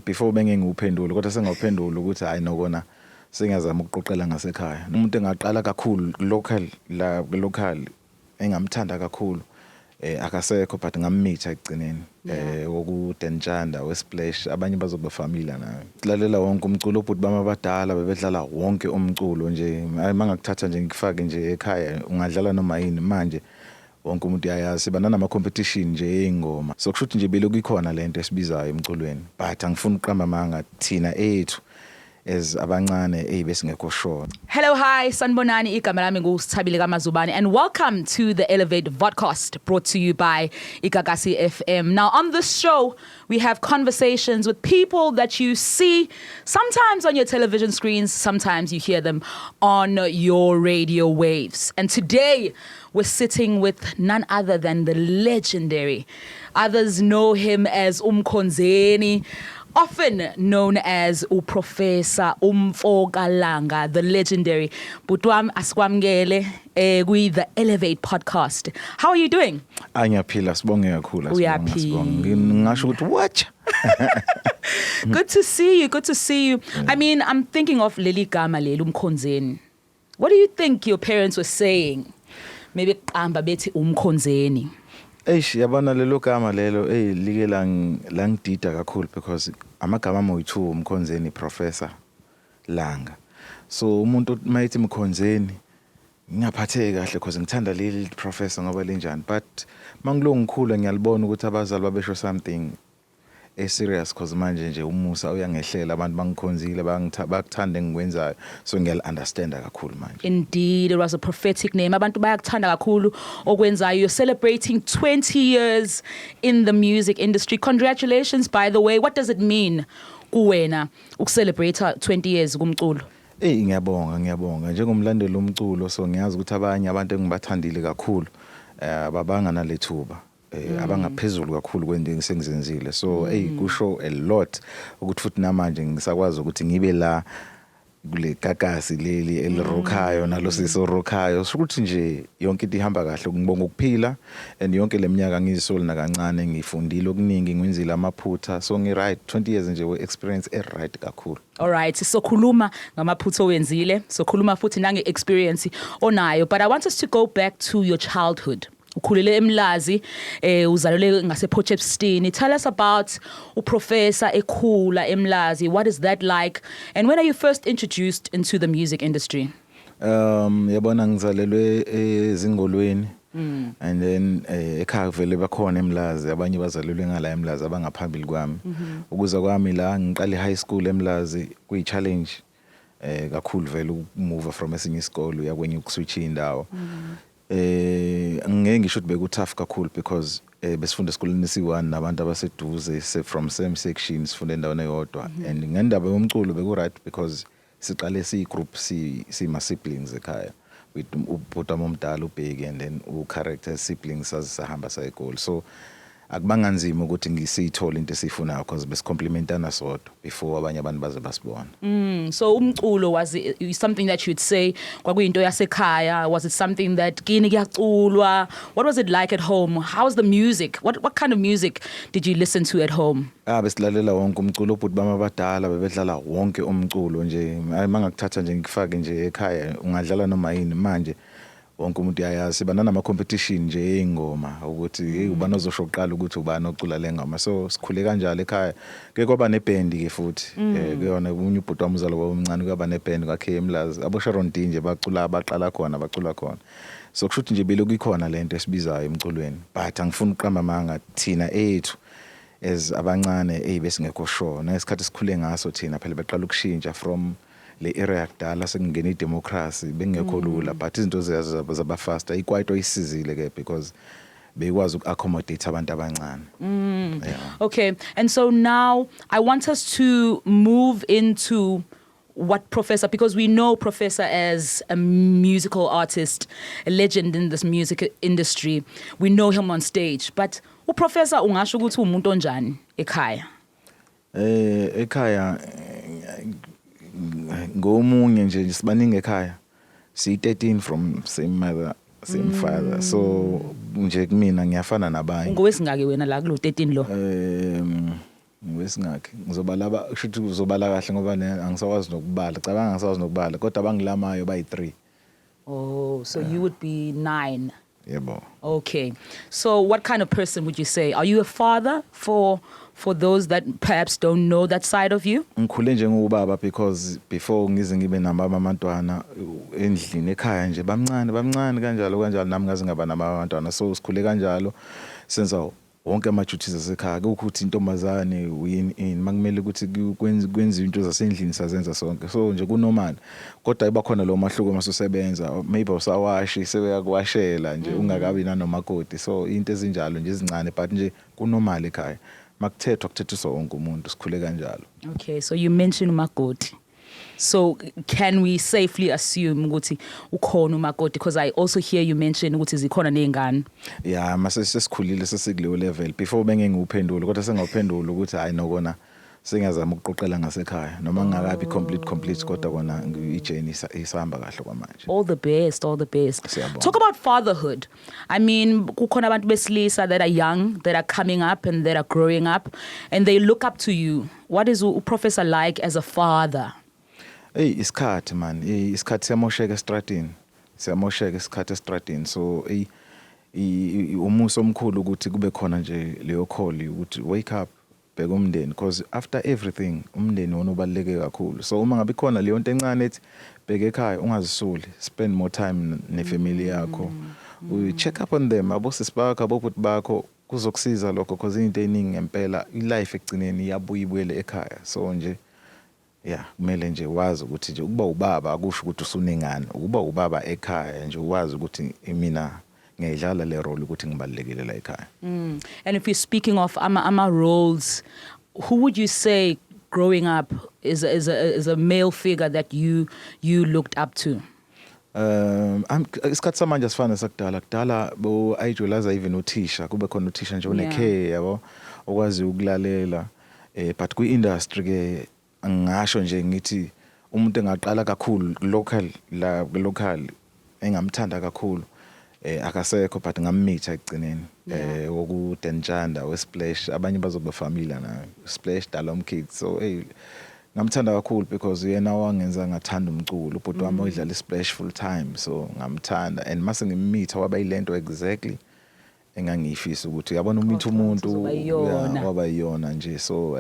before bengenguphendula kodwa sengawuphendula ukuthi hayi nokona sengiyazama ukuqoqela ngasekhaya. Umuntu engaqala kakhulu local engamthanda kakhulu akasekho but ngammeet ekugcineni wokuDenjanda weSplash abanye bazoba familiar naye. Silalela wonke umculo obhuti bama abadala bebedlala wonke umculo nje mangakuthatha nje ngikufake nje ekhaya ungadlala noma yini manje wonke umuntu uyayazi banana nama competition nje eyingoma so kushuthi nje beloku ikhona lento esibizayo emculweni but angifuni uqamba manga thina ethu as abancane besingekho sure. Hello, hi, sanibonani, igama lami nguSithabile kaMazubane and welcome to the Elevate Vodcast brought to you by Igagasi FM. Now on this show, we have conversations with people that you see sometimes on your television screens, sometimes you hear them on your radio waves. And today, we're sitting with none other than the legendary. Others know him as Umkhonzeni, often known as Professor Umfokalanga, the legendary. Butwam askwamgele with the Elevate Podcast. How are you doing? Angiyaphila sibonge kakhulu. Ngisho ukuthi watch. Good to see you. Good to see you. Yeah. I mean, I'm thinking of Leli Gama leli Umkhonzeni. What do you think your parents were saying? Maybe qamba bethi Umkhonzeni. Yabona lelo gama lelo like langidida kakhulu because amagama moyi2 Umkhonzeni Professor Langa. So umuntu mayithi Mkhonzeni ngiyaphatheka kahle because ngithanda leli professor ngoba lenjani but mangilo ngikhula ngiyalibona ukuthi abazali babesho something serious because manje nje umusa uyangehlela abantu bangikhonzile bakuthanda engikwenzayo so ngiyal-understand kakhulu manje. Indeed, it was a prophetic name. Abantu bayakuthanda kakhulu okwenzayo. You're celebrating 20 years in the music industry. Congratulations, by the way. What does it mean kuwena ukucelebrate 20 years kumculo? Ngiyabonga njengomlandeli umculo so ngiyazi ukuthi abanye abantu engibathandile kakhulu babanga nalethuba abangaphezulu kakhulu kwendingi sengizenzile so kusho a lot ukuthi futhi namanje ngisakwazi ukuthi ngibe la kule gagasi leli elirokhayo nalo sisorokhayo so ukuthi nje yonke into ihamba kahle ngibonga ukuphila and yonke leminyaka ngizisoli nakancane ngifundile okuningi ngwenzile amaphutha so right 20 years nje we experience right kakhulu. All right, so khuluma ngamaphutha wenzile so khuluma futhi nange experience onayo but I want us to go back to your childhood. Ukhulele eMlazi uzalelwe ngasePotchefstroom. Tell us about uProfessor ekhula eMlazi. What is that like? And when are you first introduced into the music industry? Yabona ngizalelwe ezingolweni and then ekhaya vele bakhona eMlazi abanye bazalelwe ngala eMlazi abangaphambili kwami. Ukuza kwami la ngiqale high school eMlazi kuyi challenge kakhulu vele ukumove from esinye isikole uya kwenye ukuswitch indawo. Ngeke ngisho ukuthi bekutough kakhulu because besifunda esikoleni si1 nabantu abaseduze from same sections sifunda endaweni eyodwa and ngendaba yomculo beku right because siqale si-group sima siblings ekhaya with ubhuti omdala uBheki and then u-character siblings sahamba sayegoli so akubanga nzima ukuthi ngisithole into esifunayo because besicomplementana sodwa before abanye abantu baze basibona. So umculo was it something that you'd say kwakuyinto yasekhaya? Was it something that kini kuyaculwa? What was it like at home? How was the music? What kind of music did you listen to at home? Besilalela wonke umculo obhuti bama abadala bebedlala wonke umculo nje mangakuthatha nje ngikufake nje ekhaya ungadlala noma yini manje wonke umuntu uyayazi banana ama competition nje eyingoma ukuthi ubani ozosho uqala ukuthi ubani ocula lengoma so sikhule kanjalo ekhaya ke kwaba neband ke futhi kuyona unye ubhuti wamuzalo womncane kwaba neband kwakhe eMlazi abo Sharon D nje bacula abaqala khona so kushuthi nje beloku ikhona lento esibizayo emculweni but angifuni uqamba manga thina ethu as abancane besingekho sure nesikhathi sikhule ngaso thina phela beqala ukushintsha from le era yakudala sekungena idemocracy bengekho lula but izinto zaba fast ayikwaito isizile ke because bekwazi uku-accommodate abantu abancane. Okay, and so now I want us to move into what Professor, because we know Professor as a musical artist, a legend in this music industry. We know him on stage, but uProfessor ungasho ukuthi umuntu onjani ekhaya? Ekhaya ngomunye nje sibaningi ekhaya si13 from same mother same father so nje kumina ngiyafana nabanye. Ngowesingake wena la kulo 13 lo? ngiwesingakhi ngizobala kushuthi uzobala kahle ngoba angisakwazi nokubala cabanga angisakwazi nokubala kodwa abangilamayo bayi3. Oh, so you would be 9. Yebo. Okay. So what kind of person would you say? Are you a father for those that perhaps don't know that side of you? Ngikhule njengobaba because before ngize ngibe nabantwana endlini ekhaya nje bamncane kanjalo nami ngaze ngaba nabantwana so sikhule kanjalo senza wonke ama-duties asekhaya ukuthi intombazane uyini makumele ukuthi kwenziwe into zasendlini sazenza sonke so nje kunormal kodwa ibakhona lo mahluko masosebenza maybe usawashi sebeyakuwashela nje ungakabi nanomakoti so into ezinjalo nje ezincane but nje kunormal ekhaya makuthethwa kuthethiswa wonke umuntu sikhule kanjalo. Okay, so you mentioned umakoti. So can we safely assume ukuthi ukhona umakoti because I also hear you mention ukuthi zikhona nezingane? Yeah, mase sesikhulile sesikuleyo level before bengeke ngiwuphendule kodwa sengawuphendula ukuthi hayi nokona sengiyazama ukuqoqela ngasekhaya noma ngingakabi complete kodwa kona ijourney isahamba kahle kwamanje. All the best. Siyabonga. Talk about fatherhood. I mean, kukhona abantu besilisa that are young, that are coming up and that are growing up and they look up to you. What is Professor like as a father? Hey, isikhathi man. Isikhathi siyamosheka estradini. Isikhathi estradini. So umuso omkhulu ukuthi kube khona nje leyo call ukuthi wake up bheka umndeni because after everything umndeni wona ubaluleke kakhulu. So uma ngabe khona leyo nto encane ethi bheka ekhaya ungazisuli, spend more time nefamily yakho. We check up on them abosisi bakho abobhuti bakho kuzokusiza lokho because into eningi ngempela ilife ekugcineni iyabuyibuyele ekhaya. So nje yeah kumele nje wazi ukuthi nje ukuba ubaba akusho ukuthi usuningane ukuba ubaba ekhaya nje wazi ukuthi mina ngiyidlala le role ukuthi ngibalekile la ekhaya. And if you're speaking of ama roles, who would you say growing up is a male figure that you looked up to? Isikhathi samanje asifana sakudala bo idolize even uthisha kube khona uthisha nje onecare yabo okwazi ukulalela but kwi industry ke angisho nje ngithi umuntu engaqala kakhulu local engamthanda kakhulu akasekho but ngammeet ekugcineni wokuDenjanda weSplash abanye bazoba familiar nayo Splash Dalom Kids so ngamthanda kakhulu because yena wangenza ngathanda umculo ubhuti wami oyidlala iSplash full time so ngamthanda and mase ngimmeet waba yilento exactly engangifisa ukuthi yabona umitha umuntu waba yiyona nje so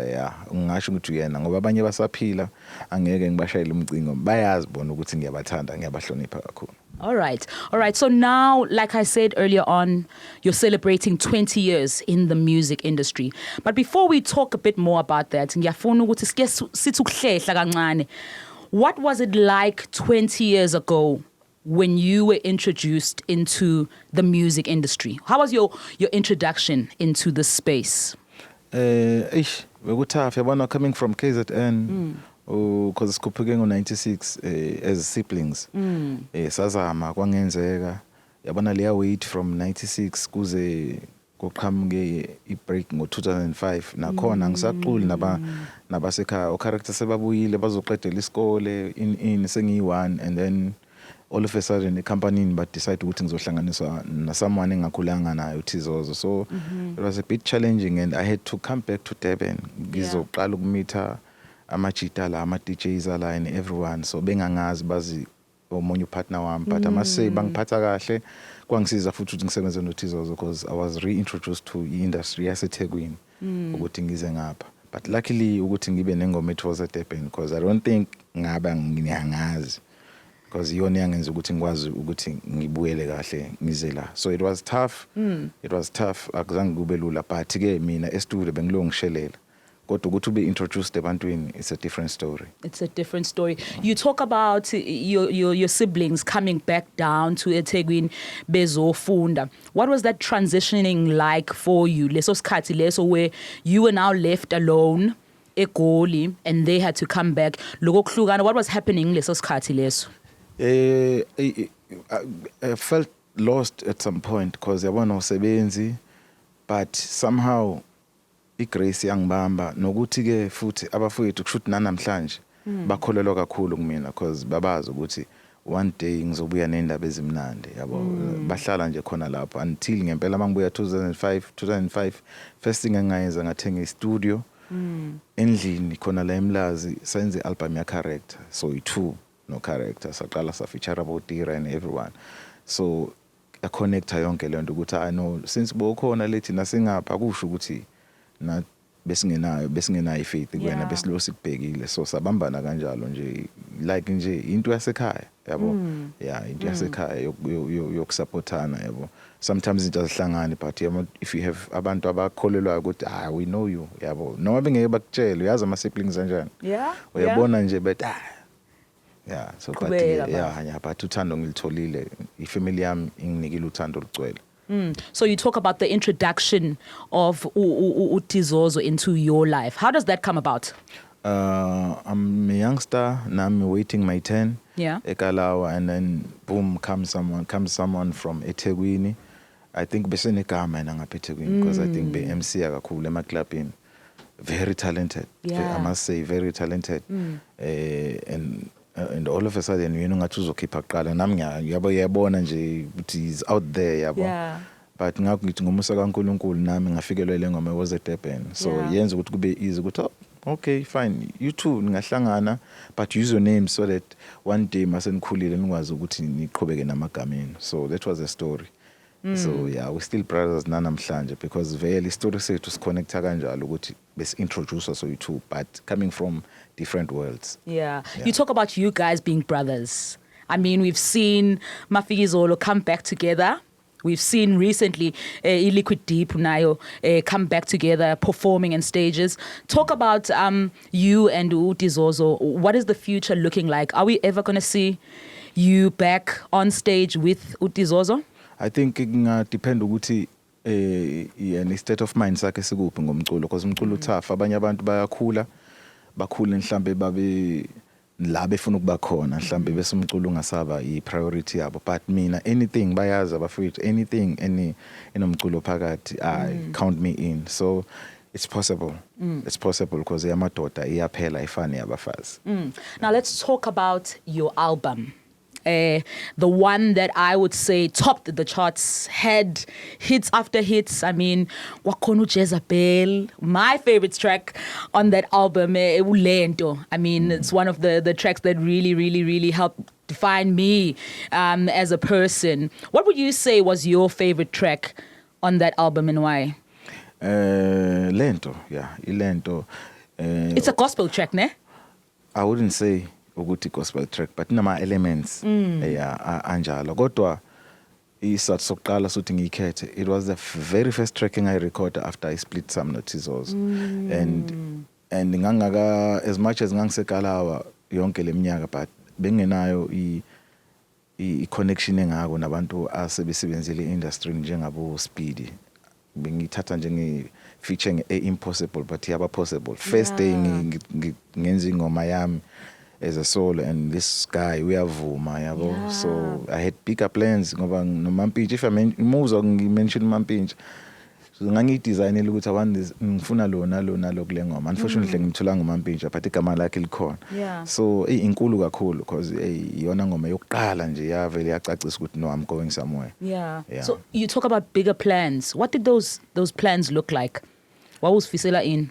ngisho ukuthi uyena ngoba abanye basaphila angeke ngibashayile umcingo bayazi bona ukuthi ngiyabathanda ngiyabahlonipha kakhulu. All right. So now, like I said earlier on, you're celebrating 20 years in the music industry. But before we talk a bit more about that, what was it like 20 years ago when you were introduced into the music industry? How was your introduction into the space? We're tough. Coming from KZN, because Kupugeng in 96 as siblings. Sazama kwangenzeka. Yabona liya wait from 96 kuze kuqhamuke ibreak ngo2005 nakhona ngisaquli nabasekhaya o character sebabuyile bazoqedela isikole in sengiyi1 and then all of a sudden company but decide ukuthi ngizohlanganiswa na someone engakhulanga nayo Thizozo so it was a bit challenging and I had to come back to Durban ngizoqala ukumitha amajita la ama DJs ala and everyone so bengangazi bazi omunye partner wami but amase bangiphatha kahle kwangisiza futhi ukuthi ngisebenze noThizozo because I was reintroduced to industry yaseThekwini ukuthi ngize ngapha but luckily ukuthi ngibe nengoma it was at Durban because I don't think ngaba ngiyangazi because yona yangenza ukuthi ngikwazi ukuthi ngibuyele kahle ngize la so it was tough akuzange kube lula but ke mina estudio bengilongishelela kodwa ukuthi ube introduced ebantwini it's a different story. You talk about your siblings coming back down to eThekwini bezofunda. What was that transitioning like for you leso sikhathi leso where you were now left alone eGoli and they had to come back lokuhlukana what was happening leso sikhathi leso? I felt lost at some point because yabona usebenzi but somehow iGrace yangibamba nokuthi ke futhi abafowethu kushuthi nanamhlanje bakholelwa kakhulu kumina because babazi ukuthi one day ngizobuya nendaba ezimnandi yabo bahlala nje khona lapho until ngempela mangibuya 2005 first thing engayenza ngathenga istudio endlini khona la eMlazi senze album ya character, so i2 no character saqala safeature abotira and everyone, so a connector yonke lento ukuthi I know since bokhona lethi nasingapha kusho ukuthi na besingenayo ifaith kuwena besilo sikubhekile, so sabambana kanjalo nje like nje into yasekhaya yabo. Yeah, into yasekhaya yokusupportana yabo. Sometimes into azihlangani, but if you have abantu abakholelwayo ukuthi we know you yabo, noma bengeke bakutshele uyazi ama siblings kanjani, uyabona nje but yeah, so but but uthando ngilitholile, ifamily yami inginikile uthando olugcwele. So you talk about the introduction of uTizozo into your life. How does that come about? I'm a youngster, now I'm waiting my turn. Yeah. Ekalawa, and then boom, comes someone from eThekwini. I think besenegama ngapha eThekwini because I think be-MC akakhulu emaclubini. Very talented. I must say very talented. And all of a sudden ngathi uzokhipha kuqala nami ngiyabona nje ukuthi he's out there yabo. But ngakho ngithi ngomusa kaNkulunkulu nami ngafikelwa le ngoma was at Durban, so yenza ukuthi kube easy ukuthi okay fine, you two ningahlangana but use your name so that one day mase nikhulile nikwazi ukuthi niqhubeke namagama enu. So that was the story. So yeah, we still brothers nanamhlanje because vele story sethu siconnecta kanjalo ukuthi bes-introduce us you two, but coming from different worlds. Yeah. You talk about you guys being brothers. I mean, we've seen Mafikizolo come back together. We've seen recently Liquid Deep nayo come back together, performing on stages. Talk about you and uTizozo. What is the future looking like? Are we ever going to see you back on stage with uTizozo? I think it depend ukuthi yani state of mind sakhe sikuphi ngomculo, because umculo uthafa, abanye abantu bayakhula mhlambe babe la befuna ukuba khona, mhlambe bese umculo ungasaba i-priority yabo, but mina anything bayazi abafowethu, anything enomculo phakathi count me in, so it's possible. It's possible because yamadoda iyaphela ifani yabafazi. Now let's talk about your album. The one that I would say topped the charts, had hits after hits. I mean, Wakhona Jezebel, my favorite track on that album, Ulento. I mean, it's one of the tracks that really helped define me as a person. What would you say was your favorite track on that album and why? Lento, yeah, Ilento. It's a gospel track, ne? I wouldn't say ukuthi gospel track, but nama elements anjalo, kodwa isathu sokuqala sokuthi ngikhethe, it was the very first tracking I recorded after I split some notices, and ngangaka as much as ngangisekalawa yonke leminyaka, but bengenayo i connection engako nabantu asebesebenzile industry njengabo Speedy, bengithatha njenge featuring impossible but yaba possible. First day ngenza ingoma yami as a solo, and this guy uyavuma yabo, so I had bigger plans ngoba noMampintsha, if I mention Mampintsha, so ngangidesignela ukuthi ngifuna lo kule ngoma. Unfortunately ngimthola ngoMampintsha but igama lakhe likhona, so inkulu kakhulu because iyona ngoma yokuqala nje yavele yacacisa ukuthi no, I'm going somewhere. So you talk about bigger plans. What did those plans look like? What was Fisela in?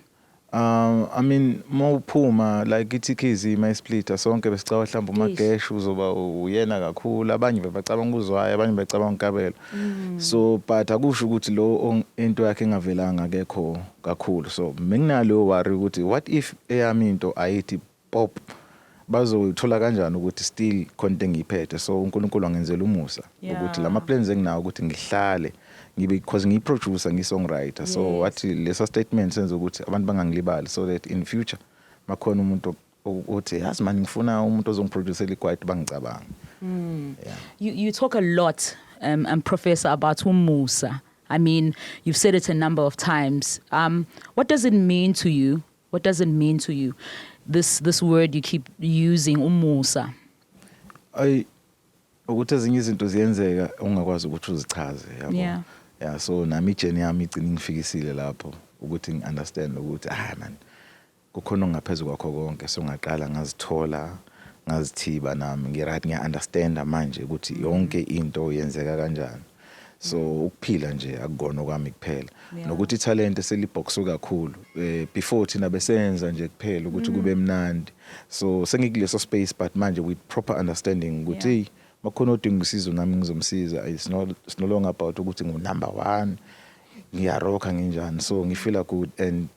I mean, mawuphuma like iThikizi mayisplit sonke besicaba mhlawumbe uMageshu uzoba uyena kakhulu, abanye bebacabanga uzwayo, abanye becabanga uNkabela, so but akusho ukuthi lo into yakhe engavelanga akekho kakhulu, so menginalo worry ukuthi what if eyami into ayithi pop, bazothola kanjani ukuthi still konke ngiyiphethe. So uNkulunkulu angenzela umusa ukuthi lama plans enginawo ukuthi ngihlale because ngiyi-producer, ngiyi-songwriter, so wathi lesa statement senza ukuthi abantu bangangilibali, so that in future makhona umuntu othi yazi manje ngifuna umuntu ozongiproducela ikwayiti bangicabanga. You talk a lot, Professor, about umusa. I mean, you've said it a number of times. What does it mean to you? What does it mean to you? This word you keep using, umusa. Ukuthi ezinye izinto ziyenzeka ungakwazi ukuthi uzichaze yabo. Yeah, so nami ijeni yami igcina ngifikisile lapho ukuthi ngi-understand ukuthi man kukhona ongaphezulu kwakho konke, so ngaqala ngazithola ngazithiba nami ngi-right, ngiya-understanda manje ukuthi yonke into yenzeka kanjani. so ukuphila nje akugona kwami kuphela Yeah. nokuthi talent selibhoxo kakhulu before thina besenza nje kuphela ukuthi kube mnandi so sengikuleso space but manje with proper understanding ukuthi hey makhona odinga usizo nami ngizomsiza it's no longer about ukuthi ngu number 1 ngiyarocka nginjani so ngifeel good and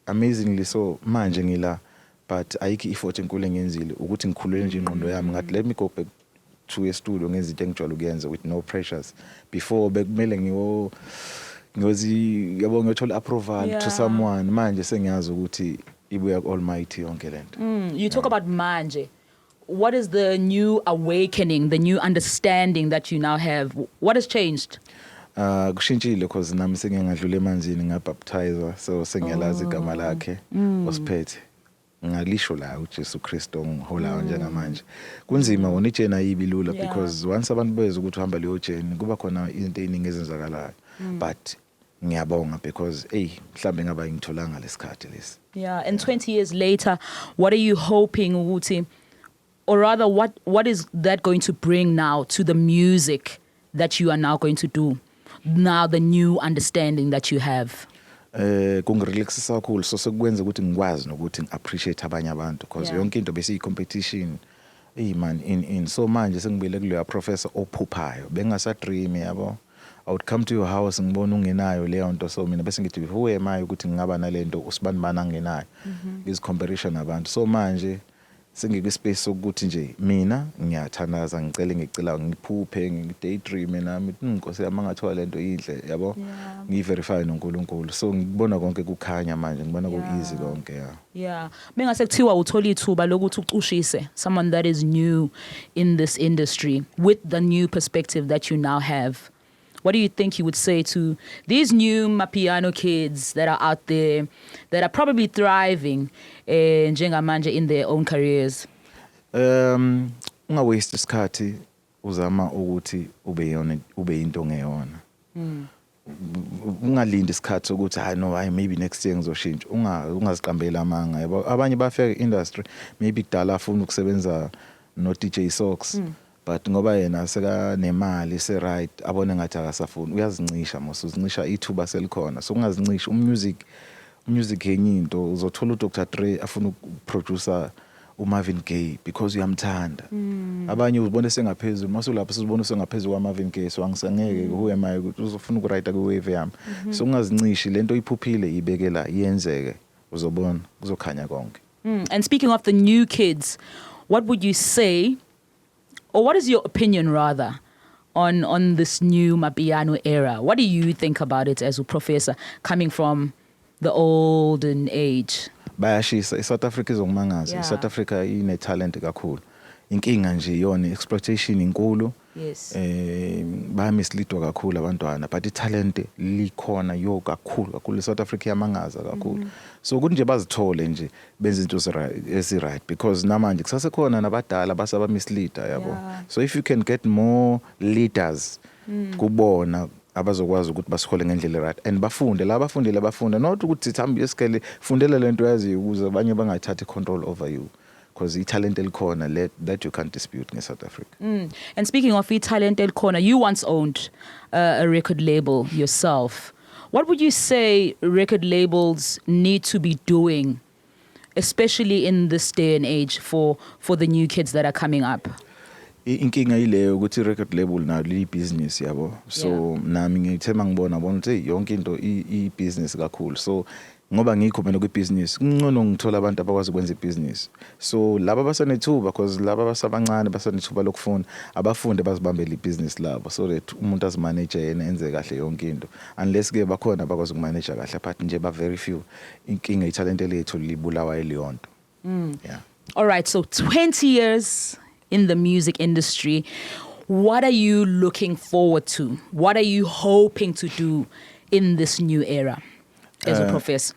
amazingly so manje ngila but ayikho effort enkulu engenzile ukuthi ngikhulule nje ingqondo yami ngathi let me go back to a studio ngezinto engijwayele ukuyenza with no pressures before bekumele yabo ngiyothola approval to someone manje sengiyazi ukuthi ibuya ku Almighty yonke lento. You talk about manje. What is the new awakening, the new understanding that you now have? What has changed? Kushintshile because nami sengingadlula emanzini ngabaptizer so sengiyalazi igama lakhe osiphethe ngalisho la uJesu Kristo ngiholayo njengamanje kunzima wona ijeni ayibilula because once abantu bezwe ukuthi uhamba leyo jeni kuba khona izinto eziningi ezenzakalayo but ngiyabonga because mhlambe ngaba ngitholanga lesikhathi lesi. Yeah, and 20 years later, what are you hoping ukuthi, or rather what is that going to bring now to the music that you are now going to do? Now the new understanding that you have. Kungirelaxisa kakhulu so sekwenza ukuthi ngikwazi nokuthi ngiappreciate abanye abantu because yonke into bese competition man in so manje sengibile kuleya professor ophuphayo bengasa dream yabo I would come to your house ngibona ungenayo leyo nto so mina bese ngithi who am I ukuthi ngingaba nalento usibani bana ngenayo is comparison nabantu so manje sengike space sokuthi nje mina ngiyathandaza ngicela ngicela ngiphuphe ngidaydream nami inkosi yami angathola lento inhle yabo ngiverify noNkulunkulu so ngibona konke kukhanya manje ngibona ku easy konke yeah mengase kuthiwa uthola ithuba lokuthi ucushise someone that is new in this industry with the new perspective that you now have. What do you think you would say to these new Mapiano kids that are out there that are probably thriving njengamanje in their own careers? Unga waste isikhathi uzama ukuthi ube into ngeyona. Ungalindi isikhathi ukuthi maybe next year ngizoshintsha ungaziqambela amanga yabo abanye bafika industry maybe kudala afuna ukusebenza no DJ Sox but ngoba yena seka nemali se right abone ngathi akasafuni uyazincisha uzincisha ithuba selikhona so ungazincisha music yenye into uzothola uDr Dre afuna ukuproducer uMarvin Gaye because uyamthanda abanye uzibone sengaphezulu masulapho sizibone sengaphezulu kwaMarvin Gaye so angisangeke who am I ukuthi uzofuna ukuwrite ku wave yami so ungazincishi lento iphuphile ibekela yenzeke uzobona kuzokhanya konke. And speaking of the new kids, what would you say, or what is your opinion rather on this new Mapiano era? What do you think about it as a professor coming from the olden age? Bayashisa South Africa izongimangaza South Africa ine talent kakhulu inkinga nje yona exploitation inkulu bayamislidwa kakhulu abantwana but italent likhona kakhulu South Africa yamangaza kakhulu so ukuthi nje bazithole nje benze into ezi-right because namanje kusasekhona nabadala basaba misleader yabo so if you can get more leaders kubona abazokwazi ukuthi basikhole ngendlela right and bafunde bafunda not ukuthi thambi esikele fundela lento yazi ukuze abanye bangathatha control over you because talent elikhona that you can't dispute in South Africa. And speaking of talent elikhona, you once owned a record label yourself. What would you say record labels need to be doing, especially in this day and age for the new kids that are coming up? Inkinga ileyo ukuthi record label nayo li business yabo so nami ngithema ngibona ukuthi yonke into i business kakhulu so ngoba ngikho mina ku business ngcono ngithola abantu abakwazi ukwenza ibusiness so laba basanethuba because laba basabancane basanethuba lokufunda abafunde bazibambele ibusiness labo so that umuntu azimanage yena enze kahle yonke into unless ke bakhona abakwazi ukumanage kahle but nje ba very few inkinga italent lethu libulawa eliyonto. Yeah. All right, so 20 years in the music industry, what are you looking forward to? What are you hoping to do in this new era as a professor?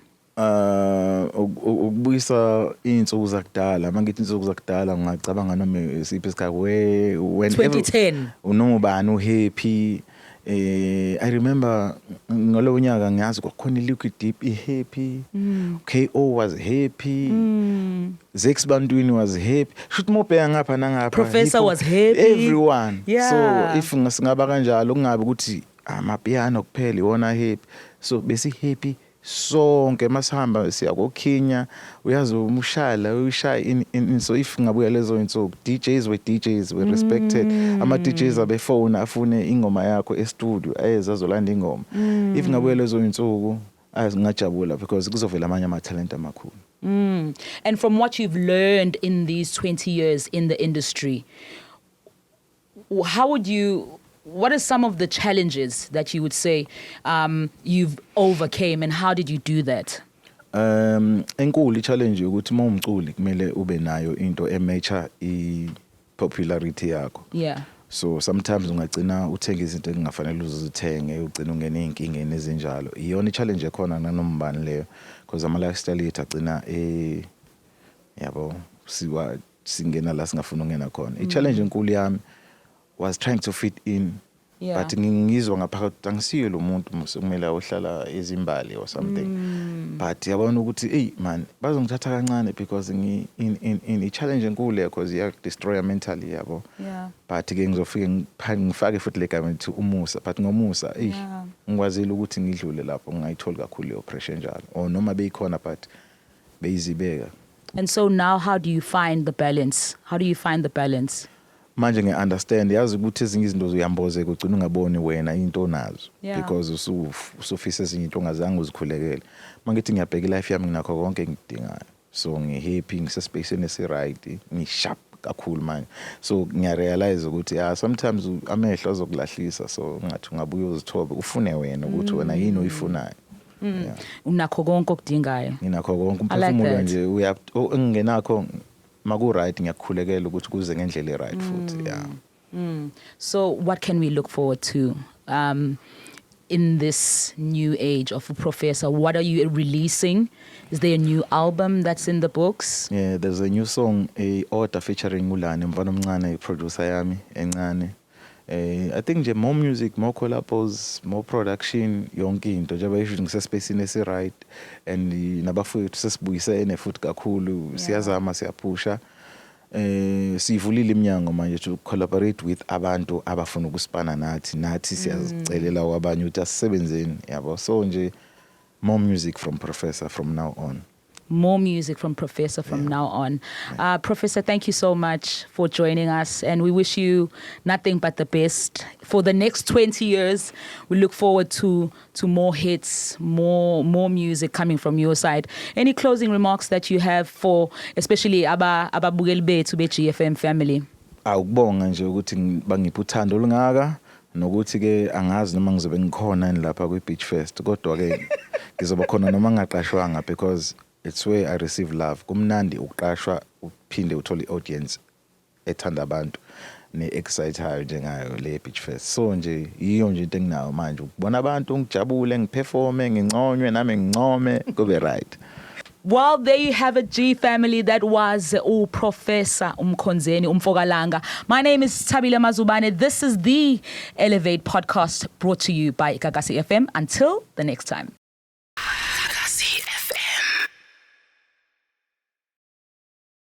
Ukubuyisa insuku zakudala mangithi insuku zakudala ngicabanga noma siphi isikhathi when 2010 unobani uhappy I remember ngalo nyaka ngiyazi kwakhona Liquid Deep happy KO was happy Zex Bantwini was happy shoot mobheka ngapha nangapha Professor was happy everyone so if ngisingaba kanjalo kungabe ukuthi amapiano kuphela iwona happy, so besi happy sonke masihamba siya kokhinya uyazi umushala uyishaya in so if ngabuya lezo insuku DJs were respected, ama DJs abefone afune ingoma yakho e studio ayeza azolanda ingoma, if ngabuya lezo insuku ngajabula because kuzovela amanye ama talent amakhulu. And from what you've learned in these 20 years in the industry, what are some of the challenges that you would say you've overcame, and how did you do that? Enkulu challenge ukuthi mawumculi kumele ube nayo into ematcha i-popularity yakho. Yeah. So sometimes ungagcina uthenga izinto engafanele uzithenge, ugcina ungena izinkingeni ezinjalo. Iyona i-challenge ekhona nanombani leyo because ama lifestyle ethu agcina yabo singena la singafuna ungena khona. I-challenge enkulu yami was trying to fit in, but ngizwa ngaphakathi angisiyo lo muntu sekumele ayohlala ezimbali or something, but yabona ukuthi hey man bazongithatha kancane because in i-challenge enkulu because iya destroy mentally yabo. But ke ngizofike ngifake futhi le gama to umusa, but ngomusa ngikwazile ukuthi ngidlule lapho ngayithola kakhulu le pressure njalo or noma beyikhona but beyizibeka. And so now how do you find the balance? Manje ngi-understand yazi ukuthi ezinye izinto uyamboze ugcina ungaboni wena into onazo because usufisa ezinye into ongazange uzikhulekele. Mangithi ngiyabheka life yami nginakho konke engidingayo, so ngi-happy ngisespaceni esi-right ngi-sharp kakhulu manje, so ngiyarealize ukuthi sometimes amehlo azokulahlisa, so ngathi ungabuye uzithobe ufune wena ukuthi wena yini oyifunayo. Unakho konke okudingayo. Nginakho konke umphefumulo nje engingenakho maku-right ngiyakukhulekela ukuthi kuze ngendlela e-right futhi. So what can we look forward to in this new age of Professor? What are you releasing? Is there a new album that's in the books? Yeah, there's a new song, Order featuring Ulane Mvana Mncane, producer yami encane. I think nje more music, more collabos, more production, yonke into njengoba isho ngisespacini esi-right and nabafowethu sesibuyisene futhi kakhulu, siyazama siyaphusha. Sivulile iminyango manje to collaborate with abantu abafuna ukuspana nathi siyazicelela kwabanye ukuthi asisebenzeni yabo. So nje more music from Professor from now on. More music from Professor from now on. Professor, thank you so much for joining us, and we wish you nothing but the best for the next 20 years. We look forward to more hits, more music coming from your side. Any closing remarks that you have for especially ababukeli bethu be-GFM family? Awukubonga nje ukuthi bangipha uthando olungaka nokuthi ke angazi noma ngizobe ngikhona lapha kwi-Beach Fest, kodwa ke ngizoba khona noma ngaqashwanga because it's where I receive love. Kumnandi ukuqashwa uphinde uthole audience ethanda abantu ne-exciteayo njengayo le Beach Fest. So nje iyo nje into enginayo manje ukubona abantu ngijabule ngiperforme nginconywe nami ngincome kube right. Well, there you have it, G family. That was Professor Umkhonzeni Umfokalanga. My name is Thabile Mazubane. This is the Elevate podcast brought to you by Ikagasi FM. Until the next time.